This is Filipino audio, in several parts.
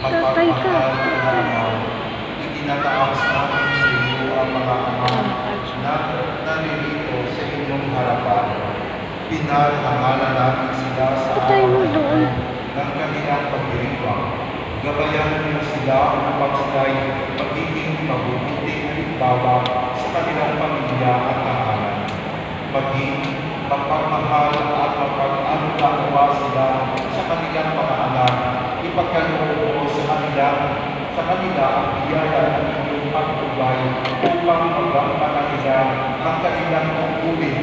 mapagmahal na amaw. Itinataas namin sa iyo ang mga ama na naririto sa inyong harapan. Pinalhangalan namin sila sa araw ng kanilang pagdiriwang. Gabayan niyo sila upang sila'y magiging mabubuting halimbawa sa kanilang pamilya at tahanan. Maging mapagmahal at mapag-alulawa sila sa kanilang mga anak. Ipagkaloob mo sa kanila ang biyaya ng inyong pagtubay upang magampanan nila ang kanilang tungkulin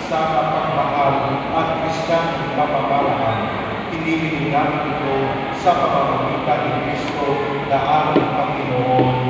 sa mapagmahal at Kristiyanong pamamaraan. Hinihiling namin ito sa pamamagitan ni Kristo na aming Panginoon.